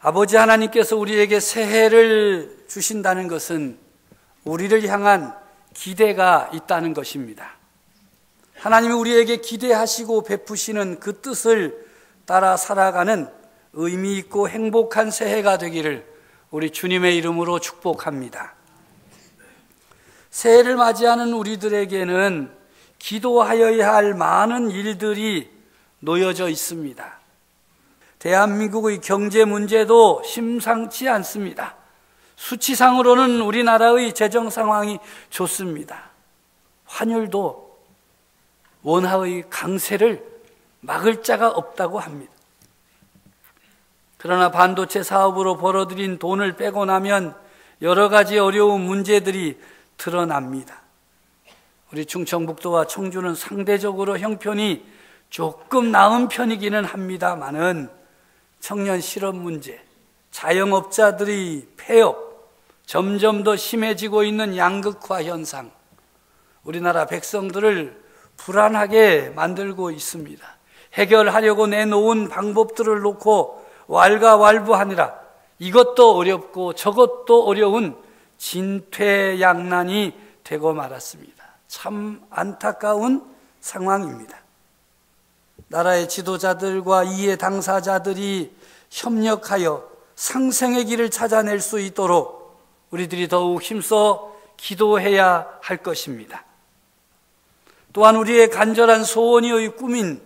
아버지 하나님께서 우리에게 새해를 주신다는 것은 우리를 향한 기대가 있다는 것입니다. 하나님이 우리에게 기대하시고 베푸시는 그 뜻을 따라 살아가는 의미 있고 행복한 새해가 되기를 우리 주님의 이름으로 축복합니다. 새해를 맞이하는 우리들에게는 기도하여야 할 많은 일들이 놓여져 있습니다. 대한민국의 경제 문제도 심상치 않습니다. 수치상으로는 우리나라의 재정 상황이 좋습니다. 환율도 원화의 강세를 막을 자가 없다고 합니다. 그러나 반도체 사업으로 벌어들인 돈을 빼고 나면 여러 가지 어려운 문제들이 드러납니다. 우리 충청북도와 청주는 상대적으로 형편이 조금 나은 편이기는 합니다만은 청년 실업 문제, 자영업자들의 폐업, 점점 더 심해지고 있는 양극화 현상, 우리나라 백성들을 불안하게 만들고 있습니다. 해결하려고 내놓은 방법들을 놓고 왈가왈부하느라 이것도 어렵고 저것도 어려운 진퇴양난이 되고 말았습니다. 참 안타까운 상황입니다. 나라의 지도자들과 이해 당사자들이 협력하여 상생의 길을 찾아낼 수 있도록 우리들이 더욱 힘써 기도해야 할 것입니다. 또한 우리의 간절한 소원이의 꿈인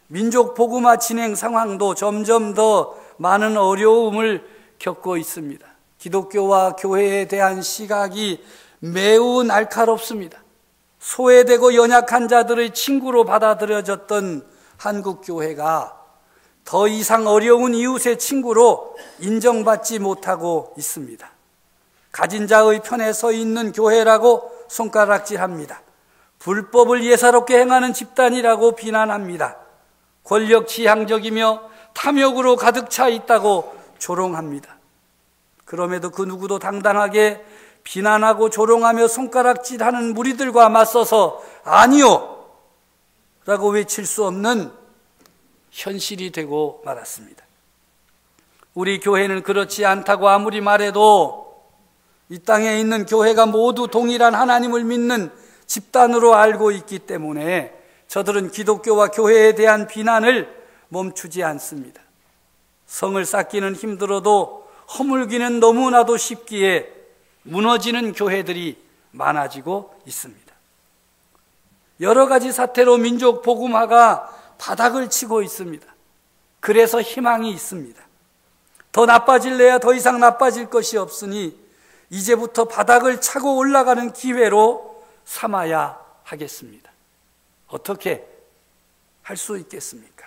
민족 복음화 진행 상황도 점점 더 많은 어려움을 겪고 있습니다. 기독교와 교회에 대한 시각이 매우 날카롭습니다. 소외되고 연약한 자들의 친구로 받아들여졌던 한국교회가 더 이상 어려운 이웃의 친구로 인정받지 못하고 있습니다. 가진 자의 편에 서 있는 교회라고 손가락질합니다. 불법을 예사롭게 행하는 집단이라고 비난합니다. 권력지향적이며 탐욕으로 가득 차 있다고 조롱합니다. 그럼에도 그 누구도 당당하게 비난하고 조롱하며 손가락질하는 무리들과 맞서서 아니요! 라고 외칠 수 없는 현실이 되고 말았습니다. 우리 교회는 그렇지 않다고 아무리 말해도 이 땅에 있는 교회가 모두 동일한 하나님을 믿는 집단으로 알고 있기 때문에 저들은 기독교와 교회에 대한 비난을 멈추지 않습니다. 성을 쌓기는 힘들어도 허물기는 너무나도 쉽기에 무너지는 교회들이 많아지고 있습니다. 여러 가지 사태로 민족 복음화가 바닥을 치고 있습니다. 그래서 희망이 있습니다. 더 나빠질래야 더 이상 나빠질 것이 없으니 이제부터 바닥을 차고 올라가는 기회로 삼아야 하겠습니다. 어떻게 할 수 있겠습니까?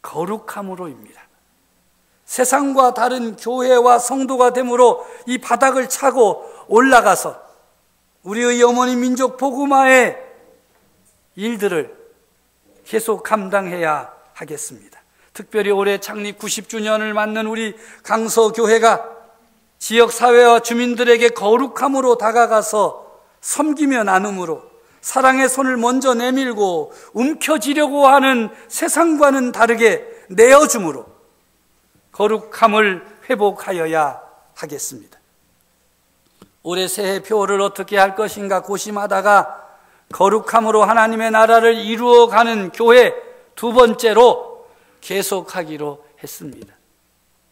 거룩함으로입니다. 세상과 다른 교회와 성도가 됨으로 이 바닥을 차고 올라가서 우리의 영원히 민족 복음화의 일들을 계속 감당해야 하겠습니다. 특별히 올해 창립 90주년을 맞는 우리 강서교회가 지역사회와 주민들에게 거룩함으로 다가가서 섬기며 나눔으로 사랑의 손을 먼저 내밀고 움켜쥐려고 하는 세상과는 다르게 내어줌으로 거룩함을 회복하여야 하겠습니다. 올해 새해 표를 어떻게 할 것인가 고심하다가 거룩함으로 하나님의 나라를 이루어가는 교회 두 번째로 계속하기로 했습니다.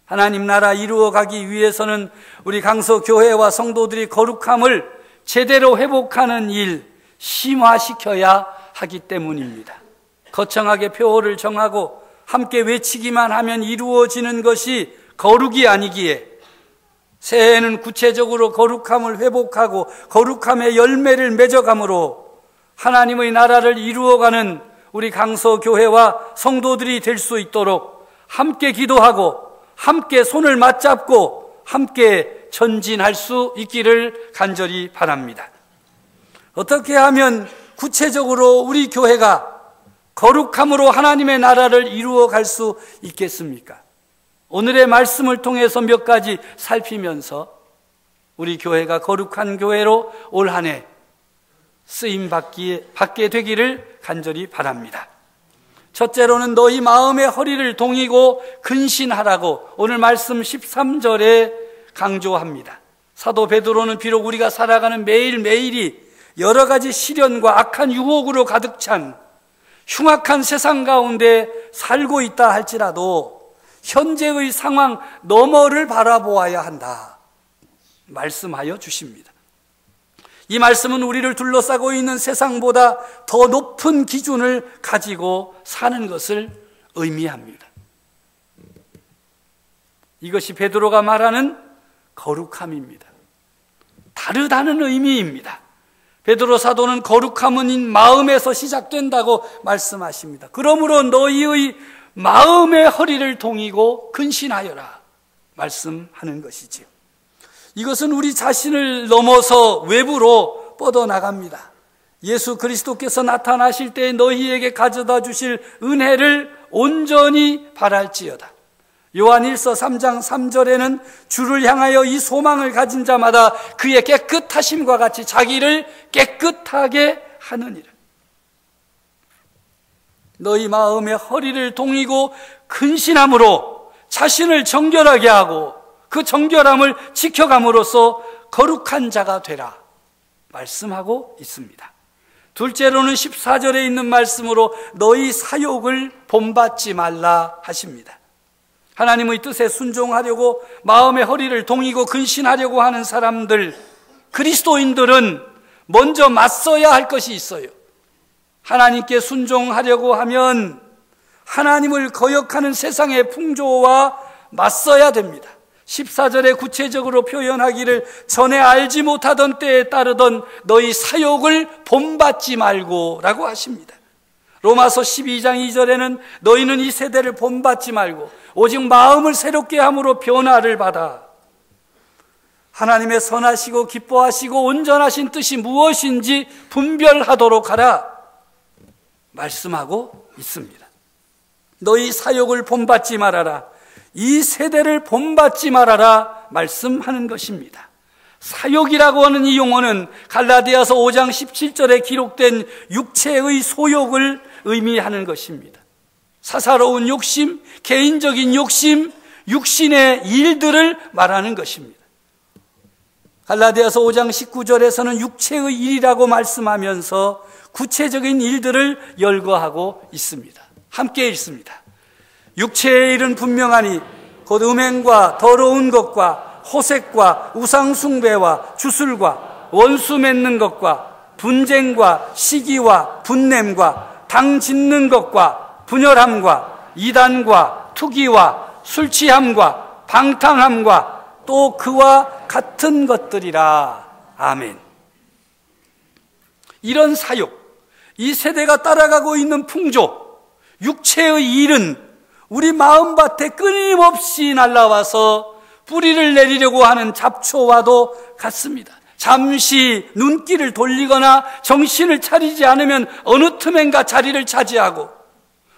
하나님 나라 이루어가기 위해서는 우리 강서교회와 성도들이 거룩함을 제대로 회복하는 일 심화시켜야 하기 때문입니다. 거창하게 표어를 정하고 함께 외치기만 하면 이루어지는 것이 거룩이 아니기에 새해에는 구체적으로 거룩함을 회복하고 거룩함의 열매를 맺어감으로 하나님의 나라를 이루어가는 우리 강서교회와 성도들이 될 수 있도록 함께 기도하고 함께 손을 맞잡고 함께 전진할 수 있기를 간절히 바랍니다. 어떻게 하면 구체적으로 우리 교회가 거룩함으로 하나님의 나라를 이루어갈 수 있겠습니까? 오늘의 말씀을 통해서 몇 가지 살피면서 우리 교회가 거룩한 교회로 올 한 해 쓰임 받게 되기를 간절히 바랍니다. 첫째로는 너희 마음의 허리를 동이고 근신하라고 오늘 말씀 13절에 강조합니다. 사도 베드로는 비록 우리가 살아가는 매일매일이 여러 가지 시련과 악한 유혹으로 가득 찬 흉악한 세상 가운데 살고 있다 할지라도 현재의 상황 너머를 바라보아야 한다 말씀하여 주십니다. 이 말씀은 우리를 둘러싸고 있는 세상보다 더 높은 기준을 가지고 사는 것을 의미합니다. 이것이 베드로가 말하는 거룩함입니다. 다르다는 의미입니다. 베드로 사도는 거룩함은 마음에서 시작된다고 말씀하십니다. 그러므로 너희의 마음의 허리를 동이고 근신하여라 말씀하는 것이지요. 이것은 우리 자신을 넘어서 외부로 뻗어나갑니다. 예수 그리스도께서 나타나실 때 너희에게 가져다 주실 은혜를 온전히 바랄지어다. 요한일서 3장 3절에는 주를 향하여 이 소망을 가진 자마다 그의 깨끗하심과 같이 자기를 깨끗하게 하느니라. 너희 마음의 허리를 동이고 근신함으로 자신을 정결하게 하고 그 정결함을 지켜감으로써 거룩한 자가 되라 말씀하고 있습니다. 둘째로는 14절에 있는 말씀으로 너희 사욕을 본받지 말라 하십니다. 하나님의 뜻에 순종하려고 마음의 허리를 동이고 근신하려고 하는 사람들, 그리스도인들은 먼저 맞서야 할 것이 있어요. 하나님께 순종하려고 하면 하나님을 거역하는 세상의 풍조와 맞서야 됩니다. 14절에 구체적으로 표현하기를 전에 알지 못하던 때에 따르던 너희 사욕을 본받지 말고 라고 하십니다. 로마서 12장 2절에는 너희는 이 세대를 본받지 말고 오직 마음을 새롭게 함으로 변화를 받아 하나님의 선하시고 기뻐하시고 온전하신 뜻이 무엇인지 분별하도록 하라 말씀하고 있습니다. 너희 사욕을 본받지 말아라, 이 세대를 본받지 말아라 말씀하는 것입니다. 사욕이라고 하는 이 용어는 갈라디아서 5장 17절에 기록된 육체의 소욕을 의미하는 것입니다. 사사로운 욕심, 개인적인 욕심, 육신의 일들을 말하는 것입니다. 갈라디아서 5장 19절에서는 육체의 일이라고 말씀하면서 구체적인 일들을 열거하고 있습니다. 함께 읽습니다. 육체의 일은 분명하니 곧 음행과 더러운 것과 호색과 우상숭배와 주술과 원수 맺는 것과 분쟁과 시기와 분냄과 당 짓는 것과 분열함과 이단과 투기와 술취함과 방탕함과 또 그와 같은 것들이라. 아멘. 이런 사욕, 이 세대가 따라가고 있는 풍조, 육체의 일은 우리 마음밭에 끊임없이 날라와서 뿌리를 내리려고 하는 잡초와도 같습니다. 잠시 눈길을 돌리거나 정신을 차리지 않으면 어느 틈엔가 자리를 차지하고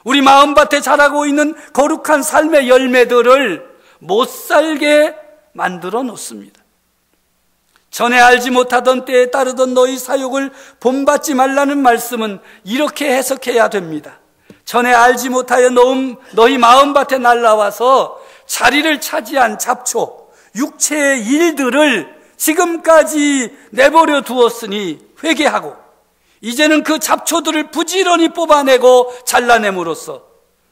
우리 마음밭에 자라고 있는 거룩한 삶의 열매들을 못 살게 만들어 놓습니다. 전에 알지 못하던 때에 따르던 너희 사욕을 본받지 말라는 말씀은 이렇게 해석해야 됩니다. 전에 알지 못하여 너희 마음밭에 날라와서 자리를 차지한 잡초, 육체의 일들을 지금까지 내버려 두었으니 회개하고 이제는 그 잡초들을 부지런히 뽑아내고 잘라냄으로써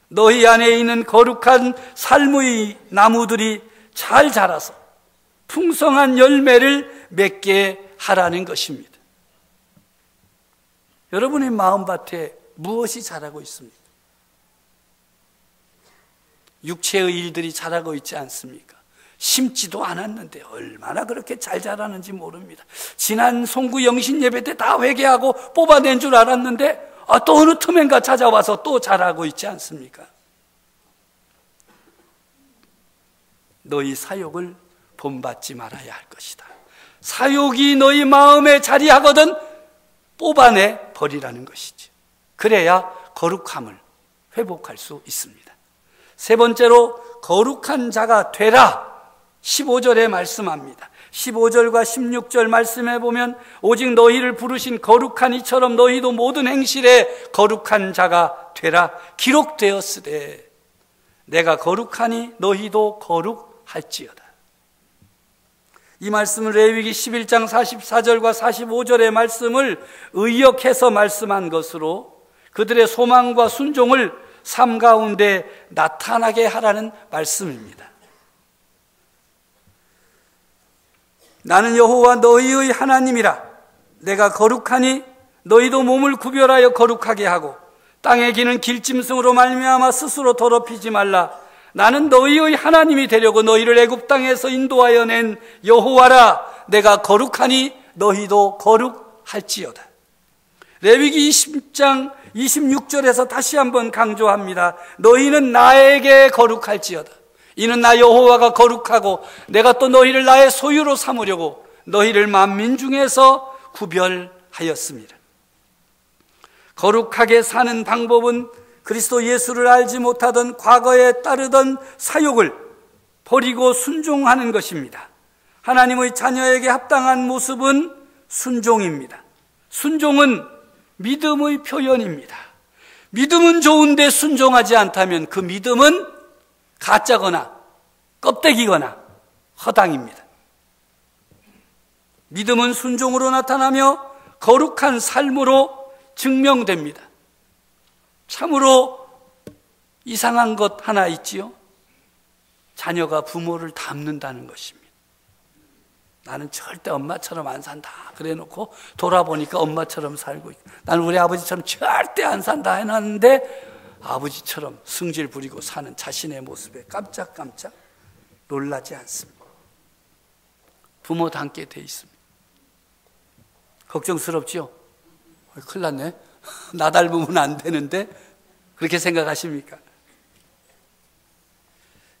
너희 안에 있는 거룩한 삶의 나무들이 잘 자라서 풍성한 열매를 맺게 하라는 것입니다. 여러분의 마음밭에 무엇이 자라고 있습니까? 육체의 일들이 자라고 있지 않습니까? 심지도 않았는데 얼마나 그렇게 잘 자라는지 모릅니다. 지난 송구 영신 예배 때 다 회개하고 뽑아낸 줄 알았는데 또 어느 틈엔가 찾아와서 또 자라고 있지 않습니까? 너희 사욕을 본받지 말아야 할 것이다. 사욕이 너희 마음에 자리하거든 뽑아내 버리라는 것이지. 그래야 거룩함을 회복할 수 있습니다. 세 번째로 거룩한 자가 되라 15절에 말씀합니다. 15절과 16절 말씀해 보면 오직 너희를 부르신 거룩한 이처럼 너희도 모든 행실에 거룩한 자가 되라 기록되었으되 내가 거룩하니 너희도 거룩할지어다. 이 말씀은 레위기 11장 44절과 45절의 말씀을 의역해서 말씀한 것으로 그들의 소망과 순종을 삶 가운데 나타나게 하라는 말씀입니다. 나는 여호와 너희의 하나님이라. 내가 거룩하니 너희도 몸을 구별하여 거룩하게 하고 땅에 기는 길짐승으로 말미암아 스스로 더럽히지 말라. 나는 너희의 하나님이 되려고 너희를 애굽 땅에서 인도하여 낸 여호와라. 내가 거룩하니 너희도 거룩할지어다. 레위기 20장 26절에서 다시 한번 강조합니다. 너희는 나에게 거룩할지어다. 이는 나 여호와가 거룩하고 내가 또 너희를 나의 소유로 삼으려고 너희를 만민 중에서 구별하였습니다. 거룩하게 사는 방법은 그리스도 예수를 알지 못하던 과거에 따르던 사욕을 버리고 순종하는 것입니다. 하나님의 자녀에게 합당한 모습은 순종입니다. 순종은 믿음의 표현입니다. 믿음은 좋은데 순종하지 않다면 그 믿음은 가짜거나 껍데기거나 허당입니다. 믿음은 순종으로 나타나며 거룩한 삶으로 증명됩니다. 참으로 이상한 것 하나 있지요. 자녀가 부모를 닮는다는 것입니다. 나는 절대 엄마처럼 안 산다 그래 놓고 돌아보니까 엄마처럼 살고 있고, 나는 우리 아버지처럼 절대 안 산다 해놨는데 아버지처럼 승질 부리고 사는 자신의 모습에 깜짝깜짝 놀라지 않습니다. 부모 닮게 돼 있습니다. 걱정스럽죠? 큰일 났네. 나 닮으면 안 되는데 그렇게 생각하십니까?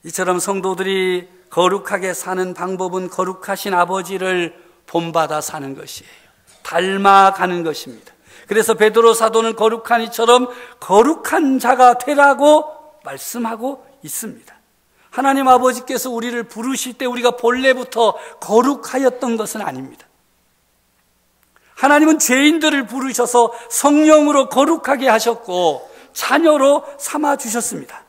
이처럼 성도들이 거룩하게 사는 방법은 거룩하신 아버지를 본받아 사는 것이에요. 닮아가는 것입니다. 그래서 베드로 사도는 거룩한 이처럼 거룩한 자가 되라고 말씀하고 있습니다. 하나님 아버지께서 우리를 부르실 때 우리가 본래부터 거룩하였던 것은 아닙니다. 하나님은 죄인들을 부르셔서 성령으로 거룩하게 하셨고 자녀로 삼아주셨습니다.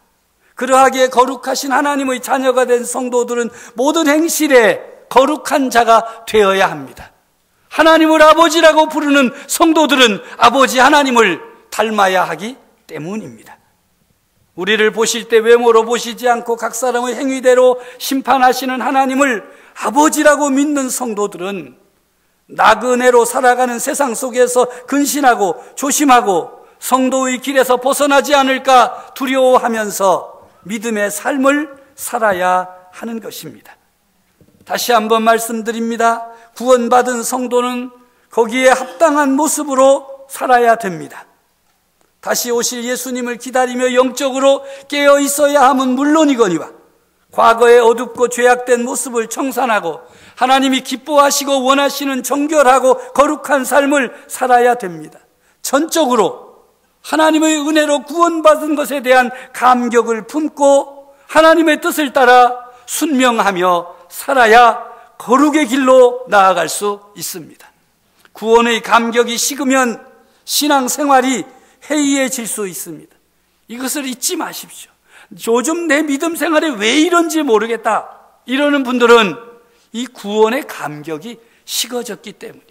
그러하기에 거룩하신 하나님의 자녀가 된 성도들은 모든 행실에 거룩한 자가 되어야 합니다. 하나님을 아버지라고 부르는 성도들은 아버지 하나님을 닮아야 하기 때문입니다. 우리를 보실 때 외모로 보시지 않고 각 사람의 행위대로 심판하시는 하나님을 아버지라고 믿는 성도들은 나그네로 살아가는 세상 속에서 근신하고 조심하고 성도의 길에서 벗어나지 않을까 두려워하면서 믿음의 삶을 살아야 하는 것입니다. 다시 한번 말씀드립니다. 구원받은 성도는 거기에 합당한 모습으로 살아야 됩니다. 다시 오실 예수님을 기다리며 영적으로 깨어 있어야 함은 물론이거니와 과거의 어둡고 죄악된 모습을 청산하고 하나님이 기뻐하시고 원하시는 정결하고 거룩한 삶을 살아야 됩니다. 전적으로 하나님의 은혜로 구원받은 것에 대한 감격을 품고 하나님의 뜻을 따라 순명하며 살아야 거룩의 길로 나아갈 수 있습니다. 구원의 감격이 식으면 신앙생활이 해이해질 수 있습니다. 이것을 잊지 마십시오. 요즘 내 믿음 생활에 왜 이런지 모르겠다 이러는 분들은 이 구원의 감격이 식어졌기 때문에,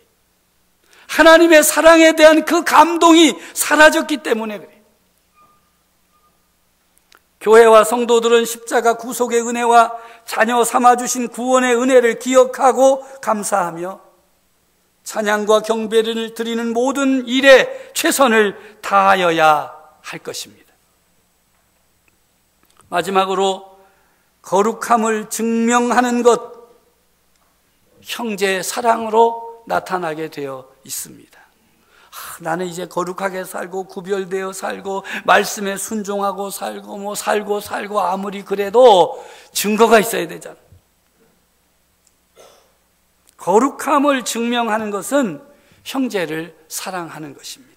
하나님의 사랑에 대한 그 감동이 사라졌기 때문에 그래요. 교회와 성도들은 십자가 구속의 은혜와 자녀 삼아주신 구원의 은혜를 기억하고 감사하며 찬양과 경배를 드리는 모든 일에 최선을 다하여야 할 것입니다. 마지막으로 거룩함을 증명하는 것, 형제의 사랑으로 나타나게 되어 있습니다. 나는 이제 거룩하게 살고 구별되어 살고 말씀에 순종하고 살고 살고 아무리 그래도 증거가 있어야 되잖아. 거룩함을 증명하는 것은 형제를 사랑하는 것입니다.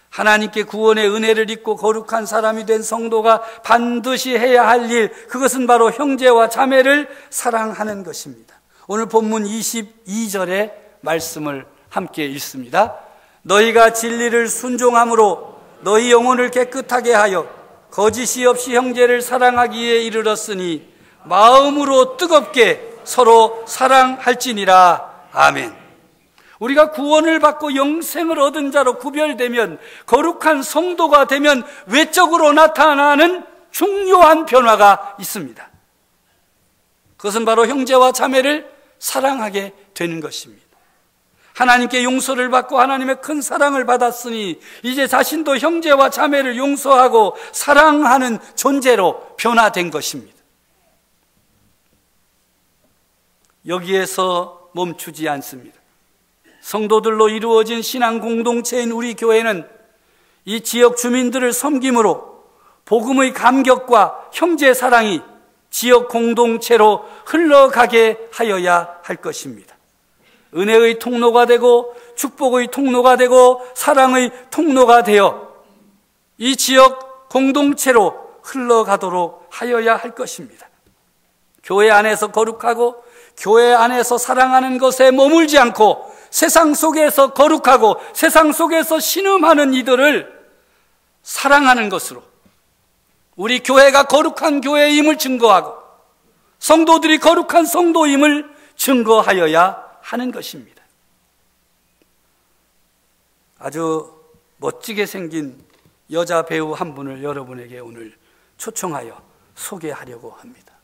하나님께 구원의 은혜를 입고 거룩한 사람이 된 성도가 반드시 해야 할 일, 그것은 바로 형제와 자매를 사랑하는 것입니다. 오늘 본문 22절의 말씀을 함께 읽습니다. 너희가 진리를 순종함으로 너희 영혼을 깨끗하게 하여 거짓이 없이 형제를 사랑하기에 이르렀으니 마음으로 뜨겁게 서로 사랑할지니라. 아멘. 우리가 구원을 받고 영생을 얻은 자로 구별되면, 거룩한 성도가 되면 외적으로 나타나는 중요한 변화가 있습니다. 그것은 바로 형제와 자매를 사랑하게 되는 것입니다. 하나님께 용서를 받고 하나님의 큰 사랑을 받았으니 이제 자신도 형제와 자매를 용서하고 사랑하는 존재로 변화된 것입니다. 여기에서 멈추지 않습니다. 성도들로 이루어진 신앙 공동체인 우리 교회는 이 지역 주민들을 섬김으로 복음의 감격과 형제 사랑이 지역 공동체로 흘러가게 하여야 할 것입니다. 은혜의 통로가 되고 축복의 통로가 되고 사랑의 통로가 되어 이 지역 공동체로 흘러가도록 하여야 할 것입니다. 교회 안에서 거룩하고 교회 안에서 사랑하는 것에 머물지 않고 세상 속에서 거룩하고 세상 속에서 신음하는 이들을 사랑하는 것으로 우리 교회가 거룩한 교회임을 증거하고 성도들이 거룩한 성도임을 증거하여야 하는 것입니다. 아주 멋지게 생긴 여자 배우 한 분을 여러분에게 오늘 초청하여 소개하려고 합니다.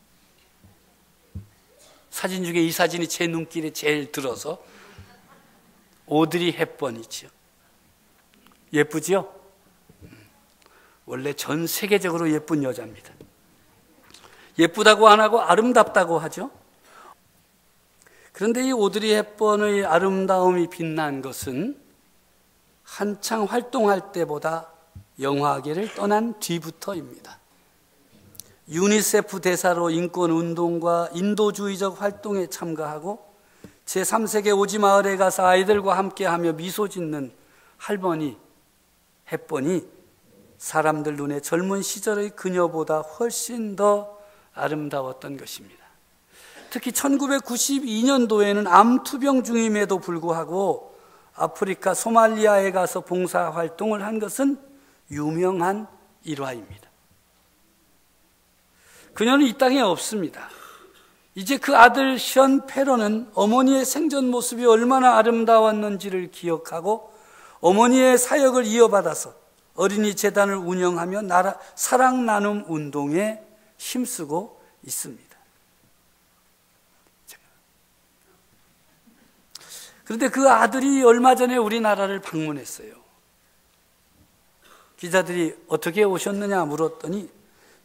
사진 중에 이 사진이 제 눈길에 제일 들어서 오드리 헵번이죠. 예쁘지요? 원래 전 세계적으로 예쁜 여자입니다. 예쁘다고 안 하고 아름답다고 하죠. 그런데 이 오드리 헵번의 아름다움이 빛난 것은 한창 활동할 때보다 영화계를 떠난 뒤부터입니다. 유니세프 대사로 인권운동과 인도주의적 활동에 참가하고 제3세계 오지마을에 가서 아이들과 함께하며 미소 짓는 할머니 헵번이 사람들 눈에 젊은 시절의 그녀보다 훨씬 더 아름다웠던 것입니다. 특히 1992년도에는 암투병 중임에도 불구하고 아프리카 소말리아에 가서 봉사활동을 한 것은 유명한 일화입니다. 그녀는 이 땅에 없습니다. 이제 그 아들 션 페로는 어머니의 생전 모습이 얼마나 아름다웠는지를 기억하고 어머니의 사역을 이어받아서 어린이 재단을 운영하며 사랑 나눔 운동에 힘쓰고 있습니다. 그런데 그 아들이 얼마 전에 우리나라를 방문했어요. 기자들이 어떻게 오셨느냐 물었더니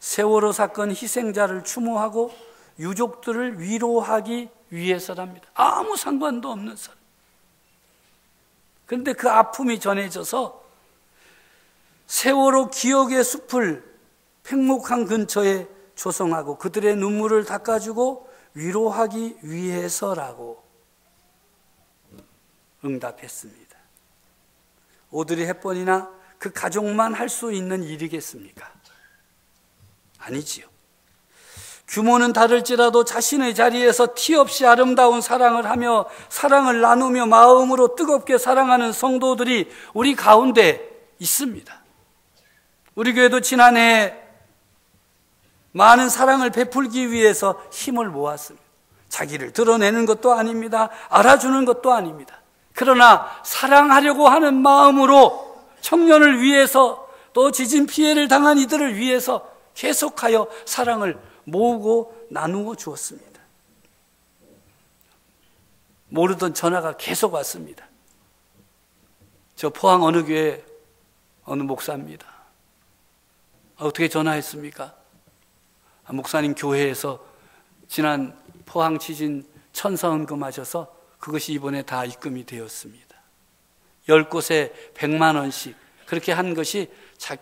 세월호 사건 희생자를 추모하고 유족들을 위로하기 위해서랍니다. 아무 상관도 없는 사람. 그런데 그 아픔이 전해져서 세월호 기억의 숲을 팽목항 근처에 조성하고 그들의 눈물을 닦아주고 위로하기 위해서라고 응답했습니다. 오드리 헵번이나 그 가족만 할 수 있는 일이겠습니까? 아니지요. 규모는 다를지라도 자신의 자리에서 티 없이 아름다운 사랑을 하며 사랑을 나누며 마음으로 뜨겁게 사랑하는 성도들이 우리 가운데 있습니다. 우리 교회도 지난해 많은 사랑을 베풀기 위해서 힘을 모았습니다. 자기를 드러내는 것도 아닙니다. 알아주는 것도 아닙니다. 그러나 사랑하려고 하는 마음으로 청년을 위해서 또 지진 피해를 당한 이들을 위해서 계속하여 사랑을 모으고 나누어 주었습니다. 모르던 전화가 계속 왔습니다. 저 포항 어느 교회 어느 목사입니다. 어떻게 전화했습니까? 목사님 교회에서 지난 포항 지진 천사헌금 하셔서 그것이 이번에 다 입금이 되었습니다. 10곳에 100만 원씩 그렇게 한 것이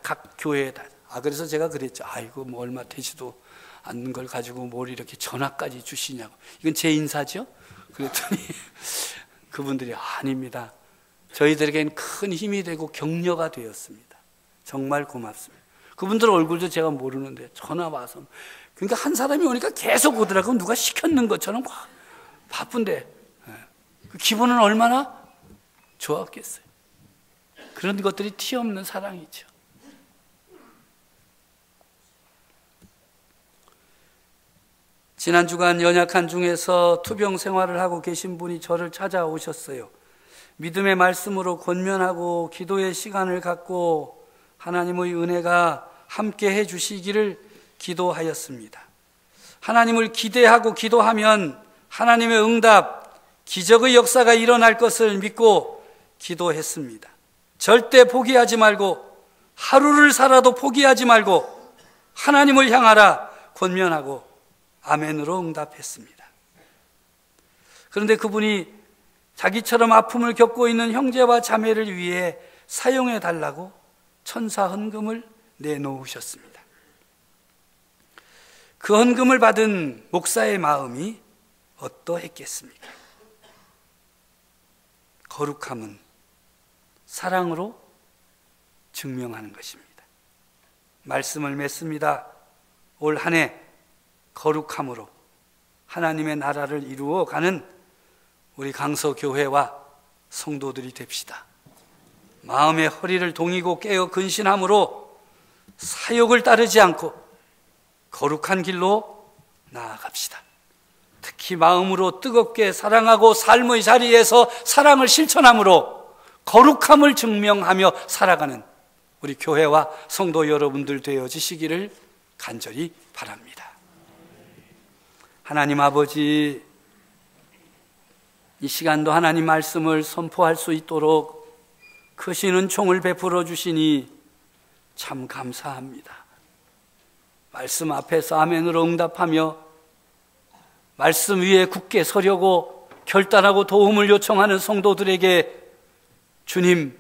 각 교회에 다. 그래서 제가 그랬죠. 아이고 뭐 얼마 되지도 않는 걸 가지고 뭘 이렇게 전화까지 주시냐고. 이건 제 인사죠? 그랬더니 그분들이 아닙니다. 저희들에겐 큰 힘이 되고 격려가 되었습니다. 정말 고맙습니다. 그분들 얼굴도 제가 모르는데 전화 와서. 그러니까 한 사람이 오니까 계속 오더라고요. 누가 시켰는 것처럼 바쁜데 그 기분은 얼마나 좋았겠어요. 그런 것들이 티 없는 사랑이죠. 지난 주간 연약한 중에서 투병 생활을 하고 계신 분이 저를 찾아오셨어요. 믿음의 말씀으로 권면하고 기도의 시간을 갖고 하나님의 은혜가 함께 해 주시기를 기도하였습니다. 하나님을 기대하고 기도하면 하나님의 응답, 기적의 역사가 일어날 것을 믿고 기도했습니다. 절대 포기하지 말고 하루를 살아도 포기하지 말고 하나님을 향하라 권면하고 아멘으로 응답했습니다. 그런데 그분이 자기처럼 아픔을 겪고 있는 형제와 자매를 위해 사용해 달라고 천사 헌금을 내놓으셨습니다. 그 헌금을 받은 목사의 마음이 어떠했겠습니까? 거룩함은 사랑으로 증명하는 것입니다. 말씀을 맺습니다. 올 한 해 거룩함으로 하나님의 나라를 이루어가는 우리 강서교회와 성도들이 됩시다. 마음의 허리를 동이고 깨어 근신함으로 사욕을 따르지 않고 거룩한 길로 나아갑시다. 특히 마음으로 뜨겁게 사랑하고 삶의 자리에서 사랑을 실천함으로 거룩함을 증명하며 살아가는 우리 교회와 성도 여러분들 되어지시기를 간절히 바랍니다. 하나님 아버지, 이 시간도 하나님 말씀을 선포할 수 있도록 크신 은총을 베풀어 주시니 참 감사합니다. 말씀 앞에서 아멘으로 응답하며 말씀 위에 굳게 서려고 결단하고 도움을 요청하는 성도들에게 주님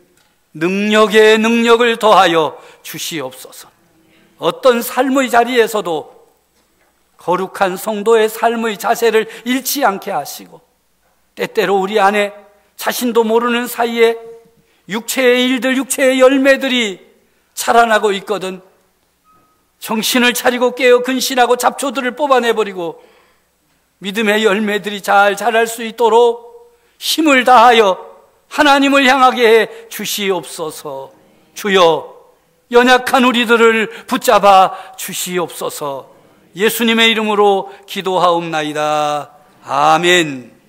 능력에 능력을 더하여 주시옵소서. 어떤 삶의 자리에서도 거룩한 성도의 삶의 자세를 잃지 않게 하시고 때때로 우리 안에 자신도 모르는 사이에 육체의 일들, 육체의 열매들이 자라나고 있거든 정신을 차리고 깨어 근신하고 잡초들을 뽑아내버리고 믿음의 열매들이 잘 자랄 수 있도록 힘을 다하여 하나님을 향하게 해 주시옵소서. 주여, 연약한 우리들을 붙잡아 주시옵소서. 예수님의 이름으로 기도하옵나이다. 아멘.